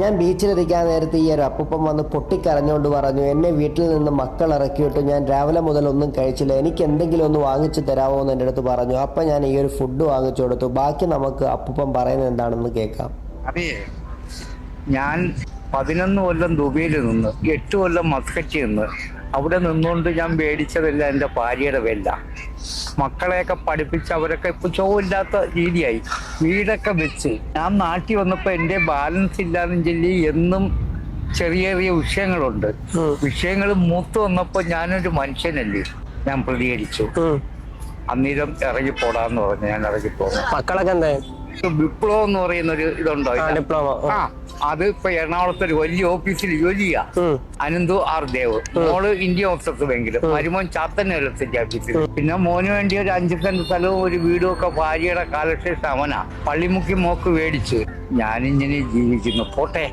ഞാൻ ബീച്ചിലിരിക്കാൻ നേരത്തെ ഈ ഒരു അപ്പൂപ്പൻ വന്ന് പൊട്ടിക്കരഞ്ഞുകൊണ്ട് പറഞ്ഞു, എന്നെ വീട്ടിൽ നിന്ന് മക്കൾ ഇറക്കിയിട്ട് ഞാൻ രാവിലെ മുതൽ ഒന്നും കഴിച്ചില്ല, എനിക്ക് എന്തെങ്കിലും ഒന്ന് വാങ്ങിച്ചു തരാമോ എന്ന് എൻ്റെ അടുത്ത് പറഞ്ഞു. അപ്പം ഞാൻ ഈ ഒരു ഫുഡ് വാങ്ങിച്ചു കൊടുത്തു. ബാക്കി നമുക്ക് അപ്പൂപ്പൻ പറയുന്നത് എന്താണെന്ന് കേൾക്കാം. അതെ, ഞാൻ 11 കൊല്ലം ദുബൈയിൽ നിന്ന് 8 കൊല്ലം മസ്കറ്റിൽ നിന്ന് അവിടെ നിന്നുകൊണ്ട് ഞാൻ മേടിച്ചതല്ല എൻ്റെ ഭാര്യയുടെ വില. മക്കളെയൊക്കെ പഠിപ്പിച്ച് അവരൊക്കെ ഇപ്പൊ ചോവില്ലാത്ത രീതിയായി. വീടൊക്കെ വെച്ച് ഞാൻ നാട്ടിൽ വന്നപ്പോ എൻ്റെ ബാലൻസ് ഇല്ലാന്നും ചൊല്ലി എന്നും ചെറിയ ചെറിയ വിഷയങ്ങളുണ്ട്. വിഷയങ്ങൾ മൂത്ത് വന്നപ്പോ ഞാനൊരു മനുഷ്യനല്ലേ, ഞാൻ പ്രതികരിച്ചു. അന്നേരം ഇറങ്ങിപ്പോടാന്ന് പറഞ്ഞു. ഞാൻ ഇറങ്ങിപ്പോന്നു. മക്കളൊക്കെ എന്താ? വിപ്ലവം എന്ന് പറയുന്ന ഒരു ഇതുണ്ടോ, അത് ഇപ്പൊ എറണാകുളത്ത് ഒരു വലിയ ഓഫീസിൽ ജോലി ചെയ്യാ. അനന്തു ആർ ദേവ്. മോള് ഇന്ത്യ ഓഫീസർ ബാങ്കില്, മരുമോൻ ചാത്തന്നേരത്തിന്റെ ഓഫീസിൽ. പിന്നെ മോന് വേണ്ടി ഒരു 5 സെന്റ് സ്ഥലവും ഒരു വീടും ഒക്കെ ഭാര്യയുടെ കാലശേഷം അവനാ പള്ളിമുക്കി മോക്ക് മേടിച്ച്. ഞാനിങ്ങനെ ജീവിക്കുന്നു. പോട്ടെ.